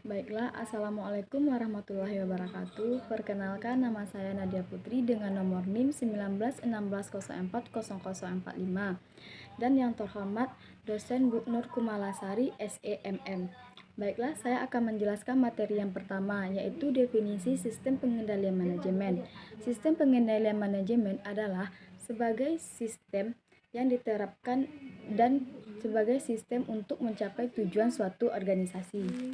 Baiklah, Assalamualaikum warahmatullahi wabarakatuh. Perkenalkan, nama saya Nadia Putri dengan nomor NIM 1916040045. Dan yang terhormat, dosen Bu Nur Kumalasari, SEMM. Baiklah, saya akan menjelaskan materi yang pertama, yaitu definisi sistem pengendalian manajemen. Sistem pengendalian manajemen adalah sebagai sistem yang diterapkan dan sebagai sistem untuk mencapai tujuan suatu organisasi.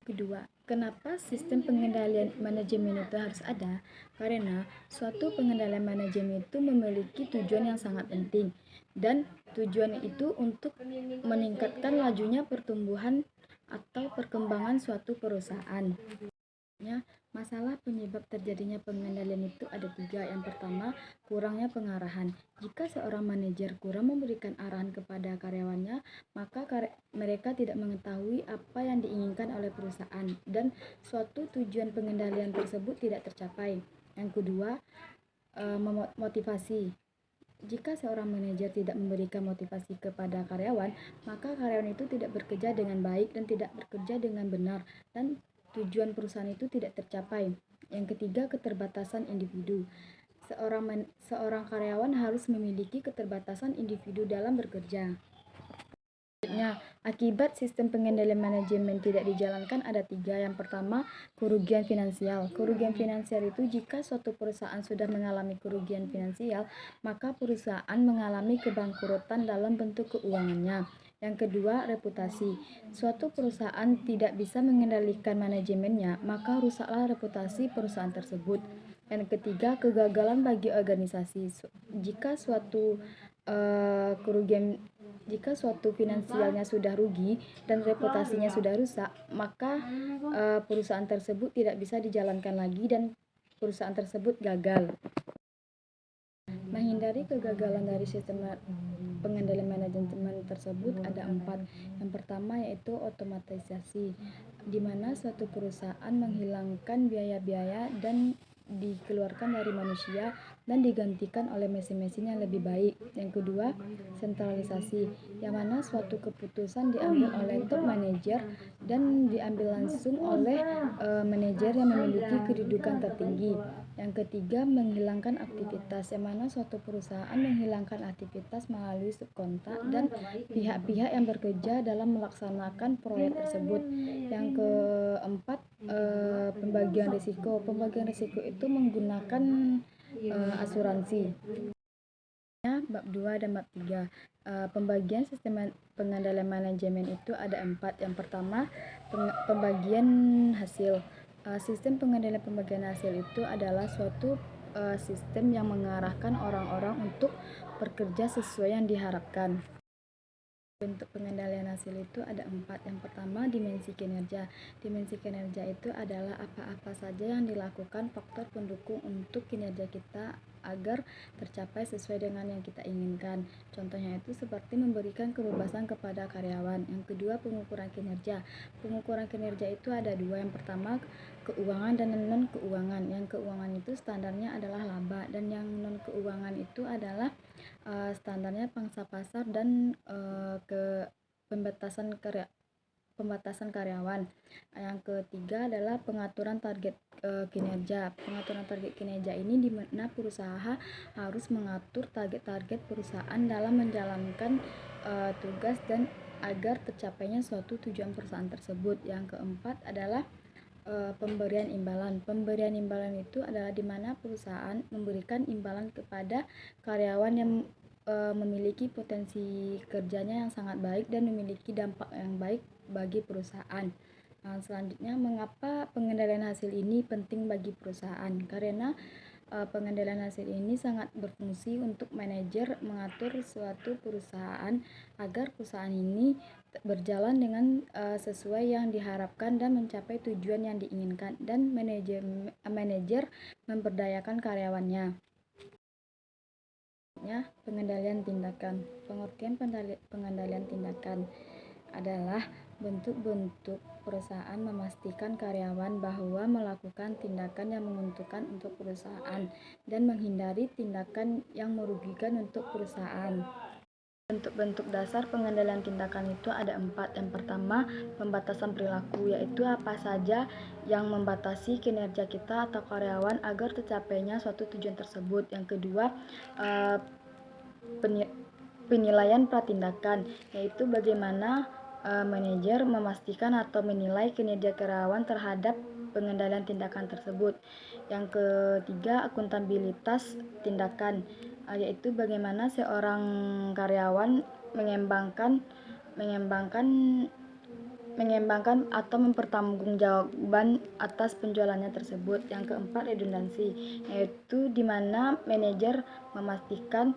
Kedua, kenapa sistem pengendalian manajemen itu harus ada? Karena suatu pengendalian manajemen itu memiliki tujuan yang sangat penting, dan tujuan itu untuk meningkatkan lajunya pertumbuhan atau perkembangan suatu perusahaan. Masalah penyebab terjadinya pengendalian itu ada tiga. Yang pertama, kurangnya pengarahan. Jika seorang manajer kurang memberikan arahan kepada karyawannya, maka mereka tidak mengetahui apa yang diinginkan oleh perusahaan dan suatu tujuan pengendalian tersebut tidak tercapai. Yang kedua, motivasi. Jika seorang manajer tidak memberikan motivasi kepada karyawan, maka karyawan itu tidak bekerja dengan baik dan tidak bekerja dengan benar, dan tujuan perusahaan itu tidak tercapai. Yang ketiga, keterbatasan individu. Seorang karyawan harus memiliki keterbatasan individu dalam bekerja. Akibat sistem pengendalian manajemen tidak dijalankan ada tiga. Yang pertama, kerugian finansial. Kerugian finansial itu jika suatu perusahaan sudah mengalami kerugian finansial, maka perusahaan mengalami kebangkrutan dalam bentuk keuangannya. Yang kedua, reputasi. Suatu perusahaan tidak bisa mengendalikan manajemennya, maka rusaklah reputasi perusahaan tersebut. Yang ketiga, kegagalan bagi organisasi. Jika suatu finansialnya sudah rugi dan reputasinya sudah rusak, maka perusahaan tersebut tidak bisa dijalankan lagi dan perusahaan tersebut gagal. Menghindari kegagalan dari sistem pengendalian manajemen tersebut ada 4. Yang pertama yaitu otomatisasi, di mana suatu perusahaan menghilangkan biaya-biaya dan dikeluarkan dari manusia dan digantikan oleh mesin-mesin yang lebih baik. Yang kedua, sentralisasi, yang mana suatu keputusan diambil oleh top manajer dan diambil langsung oleh manajer yang memiliki kedudukan tertinggi. Yang ketiga, menghilangkan aktivitas, yang mana suatu perusahaan menghilangkan aktivitas melalui subkontrak dan pihak-pihak yang bekerja dalam melaksanakan proyek tersebut. Yang keempat, pembagian risiko. Pembagian risiko itu menggunakan asuransi. Bab 2 dan bab 3. Pembagian sistem pengendalian manajemen itu ada 4. Yang pertama, pembagian hasil. Sistem pengendalian pembagian hasil itu adalah suatu sistem yang mengarahkan orang-orang untuk bekerja sesuai yang diharapkan. Bentuk pengendalian hasil itu ada 4. Yang pertama, dimensi kinerja. Dimensi kinerja itu adalah apa-apa saja yang dilakukan faktor pendukung untuk kinerja kita agar tercapai sesuai dengan yang kita inginkan. Contohnya itu seperti memberikan kebebasan kepada karyawan. Yang kedua, pengukuran kinerja. Pengukuran kinerja itu ada 2. Yang pertama, keuangan dan non keuangan. Yang keuangan itu standarnya adalah laba, dan yang non keuangan itu adalah standarnya pangsa pasar dan ke pembatasan karyawan. Yang ketiga adalah pengaturan target kinerja. Pengaturan target kinerja ini di mana perusahaan harus mengatur target-target perusahaan dalam menjalankan tugas dan agar tercapainya suatu tujuan perusahaan tersebut. Yang keempat adalah pemberian imbalan. Pemberian imbalan itu adalah di mana perusahaan memberikan imbalan kepada karyawan yang memiliki potensi kerjanya yang sangat baik dan memiliki dampak yang baik bagi perusahaan. Selanjutnya, mengapa pengendalian hasil ini penting bagi perusahaan? Karena pengendalian hasil ini sangat berfungsi untuk manajer mengatur suatu perusahaan agar perusahaan ini berjalan dengan sesuai yang diharapkan dan mencapai tujuan yang diinginkan, dan manajer memberdayakan karyawannya. Pengendalian tindakan. Pengertian pengendalian tindakan adalah bentuk-bentuk perusahaan memastikan karyawan bahwa melakukan tindakan yang menguntungkan untuk perusahaan dan menghindari tindakan yang merugikan untuk perusahaan. Bentuk-bentuk dasar pengendalian tindakan itu ada 4. Yang pertama, pembatasan perilaku, yaitu apa saja yang membatasi kinerja kita atau karyawan agar tercapainya suatu tujuan tersebut. Yang kedua, penilaian pratindakan, yaitu bagaimana manajer memastikan atau menilai kinerja karyawan terhadap pengendalian tindakan tersebut. Yang ketiga, akuntabilitas tindakan, yaitu bagaimana seorang karyawan mengembangkan atau mempertanggungjawabkan atas penjualannya tersebut. Yang keempat, redundansi, yaitu di mana manajer memastikan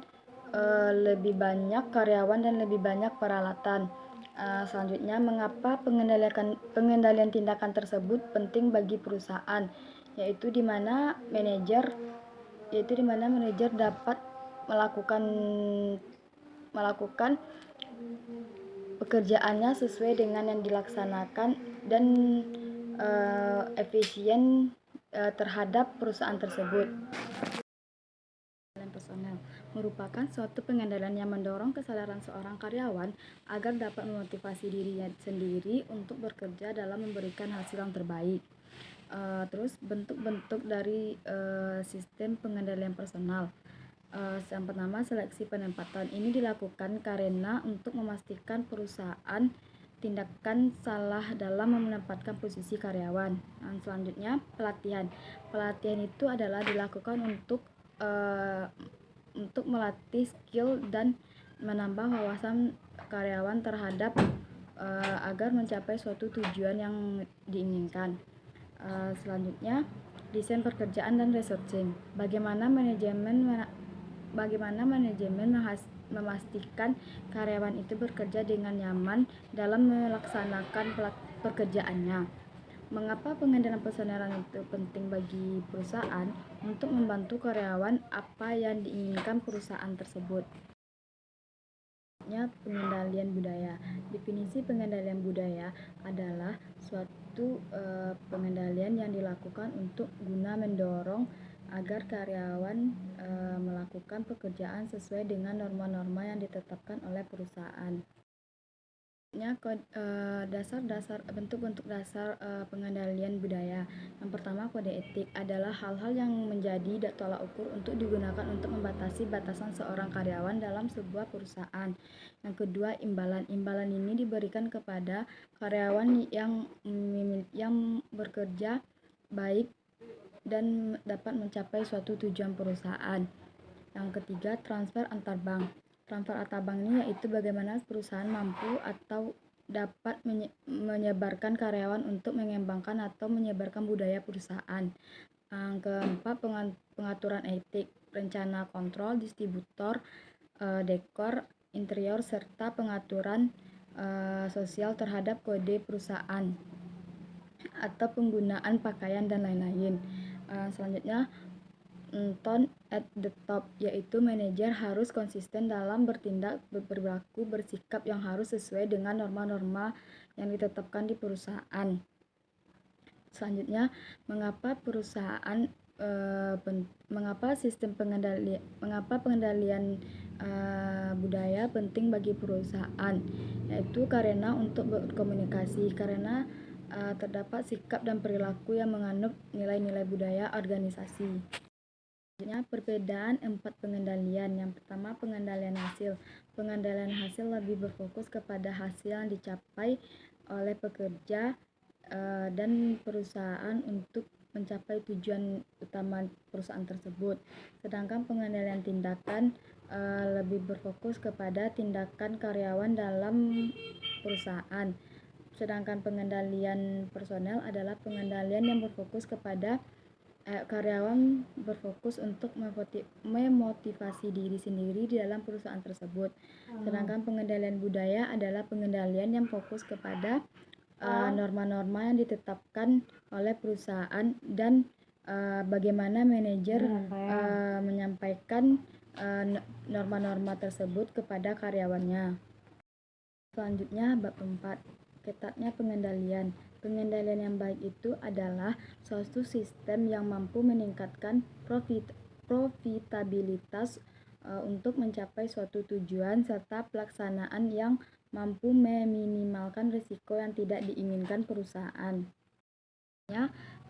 lebih banyak karyawan dan lebih banyak peralatan. Selanjutnya, mengapa pengendalian tindakan tersebut penting bagi perusahaan, yaitu di mana manajer dapat melakukan pekerjaannya sesuai dengan yang dilaksanakan dan efisien terhadap perusahaan tersebut. Personel merupakan suatu pengendalian yang mendorong kesadaran seorang karyawan agar dapat memotivasi dirinya sendiri untuk bekerja dalam memberikan hasil yang terbaik. Terus bentuk-bentuk dari sistem pengendalian personal. Yang pertama, seleksi penempatan. Ini dilakukan karena untuk memastikan perusahaan tindakan salah dalam menempatkan posisi karyawan. Selanjutnya, pelatihan. Pelatihan itu adalah dilakukan untuk melatih skill dan menambah wawasan karyawan terhadap agar mencapai suatu tujuan yang diinginkan. Selanjutnya, desain pekerjaan dan resourcing. Bagaimana manajemen memastikan karyawan itu bekerja dengan nyaman dalam melaksanakan pekerjaannya. Mengapa pengendalian personel itu penting bagi perusahaan? Untuk membantu karyawan apa yang diinginkan perusahaan tersebut. Pengendalian budaya. Definisi pengendalian budaya adalah suatu pengendalian yang dilakukan untuk guna mendorong agar karyawan melakukan pekerjaan sesuai dengan norma-norma yang ditetapkan oleh perusahaan. Bentuk-bentuk dasar pengendalian budaya. Yang pertama, kode etik adalah hal-hal yang menjadi tolak ukur untuk digunakan untuk membatasi batasan seorang karyawan dalam sebuah perusahaan. Yang kedua, imbalan. Imbalan ini diberikan kepada karyawan yang bekerja baik dan dapat mencapai suatu tujuan perusahaan. Yang ketiga, transfer antar bank. Transfer antar bank ini yaitu bagaimana perusahaan mampu atau dapat menyebarkan karyawan untuk mengembangkan atau menyebarkan budaya perusahaan. Yang keempat, pengaturan etik, rencana kontrol, distributor, dekor, interior, serta pengaturan sosial terhadap kode perusahaan atau penggunaan pakaian dan lain-lain. Selanjutnya, tone at the top, yaitu manajer harus konsisten dalam bertindak, berperilaku, bersikap yang harus sesuai dengan norma-norma yang ditetapkan di perusahaan. Selanjutnya, mengapa pengendalian budaya penting bagi perusahaan, yaitu karena untuk berkomunikasi, karena terdapat sikap dan perilaku yang menganut nilai-nilai budaya organisasi. Selanjutnya, perbedaan 4 pengendalian. Yang pertama, pengendalian hasil. Pengendalian hasil lebih berfokus kepada hasil yang dicapai oleh pekerja dan perusahaan untuk mencapai tujuan utama perusahaan tersebut. Sedangkan pengendalian tindakan lebih berfokus kepada tindakan karyawan dalam perusahaan. Sedangkan pengendalian personel adalah pengendalian yang berfokus kepada karyawan berfokus untuk memotivasi diri sendiri di dalam perusahaan tersebut. Sedangkan pengendalian budaya adalah pengendalian yang fokus kepada norma-norma yang ditetapkan oleh perusahaan dan bagaimana manajer menyampaikan norma-norma tersebut kepada karyawannya. Selanjutnya, bab 4, ketatnya pengendalian. Pengendalian yang baik itu adalah suatu sistem yang mampu meningkatkan profitabilitas untuk mencapai suatu tujuan serta pelaksanaan yang mampu meminimalkan risiko yang tidak diinginkan perusahaan.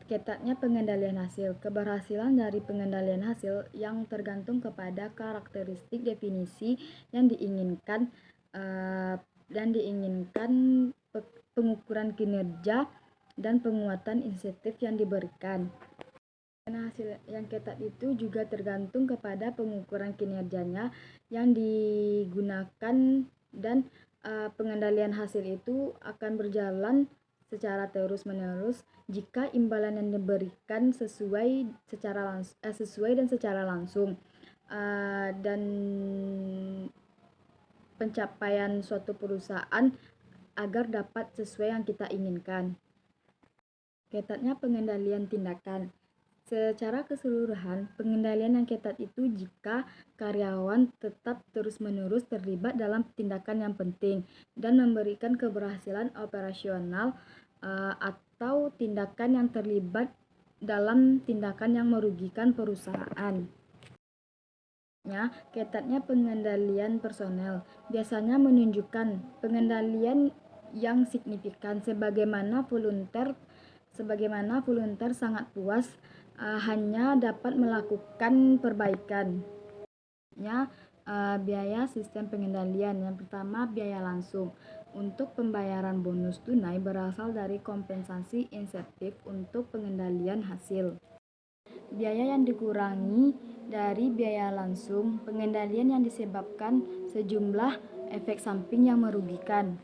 Ketatnya pengendalian hasil. Keberhasilan dari pengendalian hasil yang tergantung kepada karakteristik definisi yang diinginkan pengukuran kinerja dan penguatan insentif yang diberikan. Karena hasil yang ketat itu juga tergantung kepada pengukuran kinerjanya yang digunakan dan pengendalian hasil itu akan berjalan secara terus-menerus jika imbalan yang diberikan sesuai dan secara langsung dan pencapaian suatu perusahaan agar dapat sesuai yang kita inginkan. Ketatnya pengendalian tindakan. Secara keseluruhan, pengendalian yang ketat itu jika karyawan tetap terus-menerus terlibat dalam tindakan yang penting dan memberikan keberhasilan operasional atau tindakan yang terlibat dalam tindakan yang merugikan perusahaan. Ketatnya pengendalian personel biasanya menunjukkan pengendalian yang signifikan sebagaimana volunteer sangat puas hanya dapat melakukan perbaikan. Biaya sistem pengendalian. Yang pertama, biaya langsung. Untuk pembayaran bonus tunai berasal dari kompensasi insentif untuk pengendalian hasil. Biaya yang dikurangi dari biaya langsung pengendalian yang disebabkan sejumlah efek samping yang merugikan.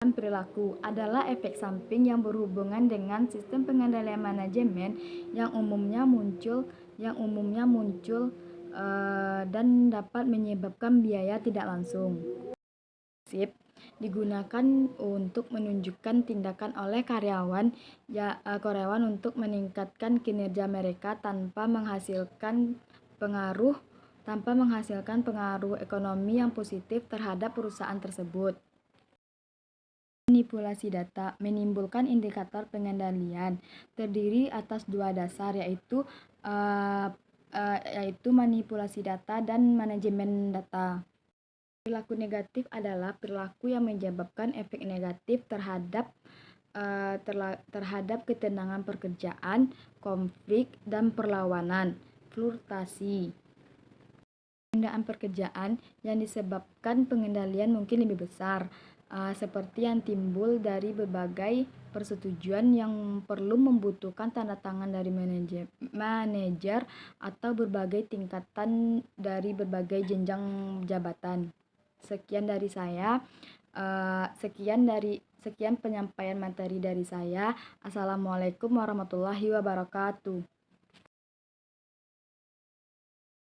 Perilaku adalah efek samping yang berhubungan dengan sistem pengendalian manajemen yang umumnya muncul dan dapat menyebabkan biaya tidak langsung. Digunakan untuk menunjukkan tindakan oleh karyawan untuk meningkatkan kinerja mereka tanpa menghasilkan pengaruh ekonomi yang positif terhadap perusahaan tersebut. Manipulasi data menimbulkan indikator pengendalian terdiri atas dua dasar yaitu manipulasi data dan manajemen data. Perilaku negatif adalah perilaku yang menyebabkan efek negatif terhadap ketenangan pekerjaan, konflik, dan perlawanan, fluktuasi. Penundaan pekerjaan yang disebabkan pengendalian mungkin lebih besar, seperti yang timbul dari berbagai persetujuan yang perlu membutuhkan tanda tangan dari manajer atau berbagai tingkatan dari berbagai jenjang jabatan. Sekian dari saya. Sekian penyampaian materi dari saya. Assalamualaikum warahmatullahi wabarakatuh.